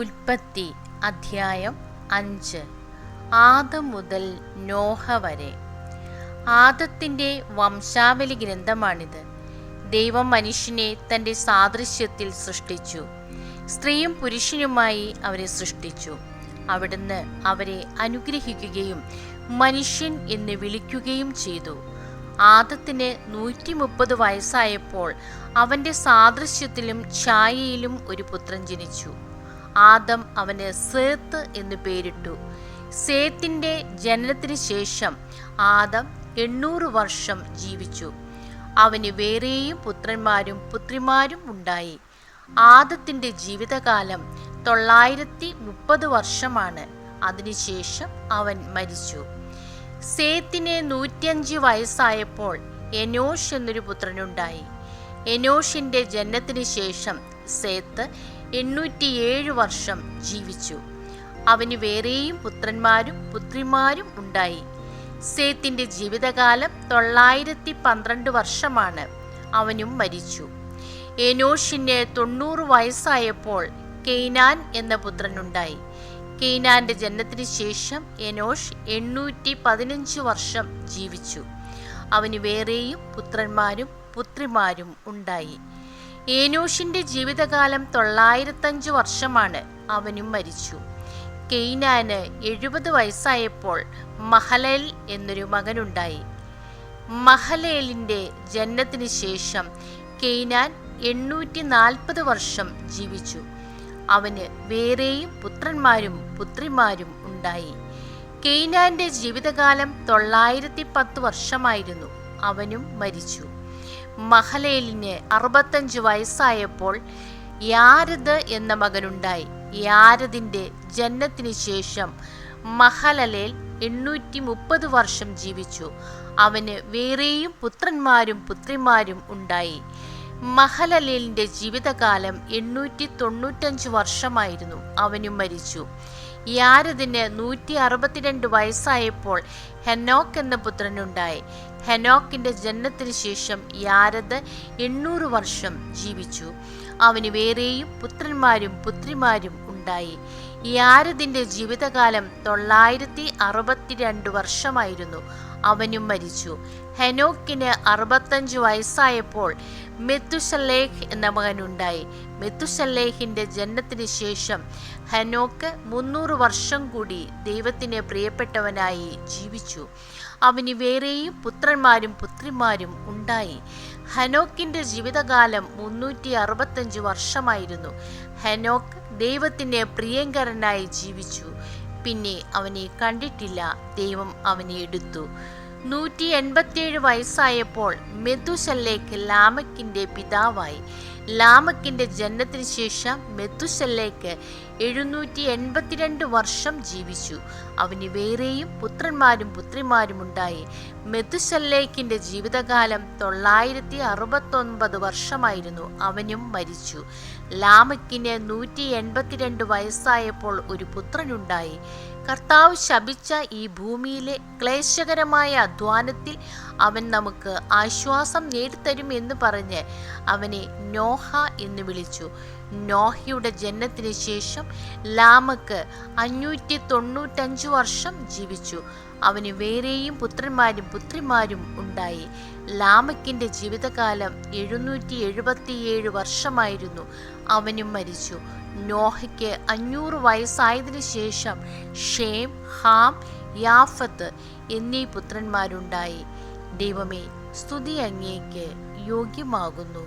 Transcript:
ഉൽപ്പത്തി അധ്യായം 5. ആദം മുതൽ നോഹ വരെ. ആദത്തിൻ്റെ വംശാവലി ഗ്രന്ഥമാണിത്. ദൈവം മനുഷ്യനെ തൻ്റെ സാദൃശ്യത്തിൽ സൃഷ്ടിച്ചു. സ്ത്രീയും പുരുഷനുമായി അവരെ സൃഷ്ടിച്ചു. അവിടുന്ന് അവരെ അനുഗ്രഹിക്കുകയും മനുഷ്യൻ എന്ന് വിളിക്കുകയും ചെയ്തു. ആദത്തിന് 130 വയസ്സായപ്പോൾ അവൻ്റെ സാദൃശ്യത്തിലും ഛായയിലും ഒരു പുത്രൻ ജനിച്ചു. ആദം അവന് സേത്ത് എന്ന് പേരിട്ടു. സേത്തിൻ്റെ ജനനത്തിന് ശേഷം ആദം 800 വർഷം ജീവിച്ചു. അവന് വേറെയും പുത്രന്മാരും പുത്രിമാരും ഉണ്ടായി. ആദത്തിൻ്റെ ജീവിതകാലം 930 വർഷമാണ്. അതിനുശേഷം അവൻ മരിച്ചു. സേത്തിന് 105 വയസ്സായപ്പോൾ എനോഷ് എന്നൊരു പുത്രനുണ്ടായി. എനോഷിൻ്റെ ജനനത്തിന് ശേഷം സേത്ത് 807 വർഷം ജീവിച്ചു. അവന് വേറെയും പുത്രന്മാരും പുത്രിമാരും ഉണ്ടായി. സേത്തിൻ്റെ ജീവിതകാലം 912 വർഷമാണ്. അവനും മരിച്ചു. എനോഷിന് 90 വയസ്സായപ്പോൾ കെയ്നാൻ എന്ന പുത്രനുണ്ടായി. കെയ്നാന്റെ ജനനത്തിന് ശേഷം എനോഷ് 815 വർഷം ജീവിച്ചു. അവന് വേറെയും പുത്രന്മാരും പുത്രിമാരും ഉണ്ടായി. ഏനോഷിന്റെ ജീവിതകാലം 905 വർഷമാണ്. അവനും മരിച്ചു. കെയ്നാന് 70 വയസ്സായപ്പോൾ മഹലേൽ എന്നൊരു മകനുണ്ടായി. മഹലേലിന്റെ ജനനത്തിന് ശേഷം കെയ്നാൻ 840 വർഷം ജീവിച്ചു. അവന് വേറെയും പുത്രന്മാരും പുത്രിമാരും ഉണ്ടായി. കെയ്നാന്റെ ജീവിതകാലം 910 വർഷമായിരുന്നു. അവനും മരിച്ചു. മഹലേലിന് 65 വയസ്സായപ്പോൾ യാരദ് എന്ന മകനുണ്ടായി. യാരദിന്റെ ജനനത്തിന് ശേഷം മഹലലേൽ 830 വർഷം ജീവിച്ചു. അവന് വേറെയും പുത്രന്മാരും പുത്രിമാരും ഉണ്ടായി. മഹലലേലിന്റെ ജീവിതകാലം 895 വർഷമായിരുന്നു. അവനും മരിച്ചു. യാരദിന് 162 വയസ്സായപ്പോൾ ഹെനോക്ക് എന്ന പുത്രനുണ്ടായി. ഹെനോക്കിന്റെ ജനനത്തിന് ശേഷം യാരദ് 800 വർഷം ജീവിച്ചു. അവന് വേറെയും പുത്രന്മാരും പുത്രിമാരും ഉണ്ടായി. യാരദിന്റെ ജീവിതകാലം 962 വർഷമായിരുന്നു. അവനും മരിച്ചു. ഹെനോക്കിന് 65 വയസ്സായപ്പോൾ മെത്തുശല്ലേഹ് എന്ന മകനുണ്ടായി. മെത്തുശല്ലേഹിന്റെ ജനനത്തിന് ശേഷം ഹെനോക്ക് 300 വർഷം കൂടി ദൈവത്തിന് പ്രിയപ്പെട്ടവനായി ജീവിച്ചു. അവന് വേറെയും പുത്രന്മാരും പുത്രിമാരും ഉണ്ടായി. ഹെനോക്കിന്റെ ജീവിതകാലം 365 വർഷമായിരുന്നു. ഹെനോക്ക് ദൈവത്തിന് പ്രിയങ്കരനായി ജീവിച്ചു. പിന്നെ അവനെ കണ്ടിട്ടില്ല. ദൈവം അവനെ എടുത്തു. 187 വയസ്സായപ്പോൾ മെതുശല്ലേക്ക് ലാമക്കിന്റെ പിതാവായി. ലാമക്കിന്റെ ജനനത്തിന് ശേഷം മെതുശല്ലേക്ക് 782 വർഷം ജീവിച്ചു. അവന് വേറെയും പുത്രന്മാരും പുത്രിമാരും ഉണ്ടായി. മെതുശല്ലേക്കിന്റെ ജീവിതകാലം 969 വർഷമായിരുന്നു. അവനും മരിച്ചു. ലാമക്കിന് 182 വയസ്സായപ്പോൾ ഒരു പുത്രനുണ്ടായി. കർത്താവ് ശപിച്ച ഈ ഭൂമിയിലെ ക്ലേശകരമായ അധ്വാനത്തിൽ അവൻ നമുക്ക് ആശ്വാസം നേടിത്തരും എന്ന് പറഞ്ഞ് അവനെ നോഹ എന്ന് വിളിച്ചു. നോഹയുടെ ജനനത്തിന് ശേഷം ലാമക്ക് 595 വർഷം ജീവിച്ചു. അവന് വേറെയും പുത്രന്മാരും പുത്രിമാരും ഉണ്ടായി. ലാമക്കിന്റെ ജീവിതകാലം 777 വർഷമായിരുന്നു. അവനും മരിച്ചു. നോഹയ്ക്ക് 500 വയസ്സായതിനു ശേഷം ഷേം, ഹാം, യാഫത്ത് എന്നീ പുത്രന്മാരുണ്ടായി. ദൈവമേ, സ്തുതി അങ്ങേക്ക് യോഗ്യമാകുന്നു.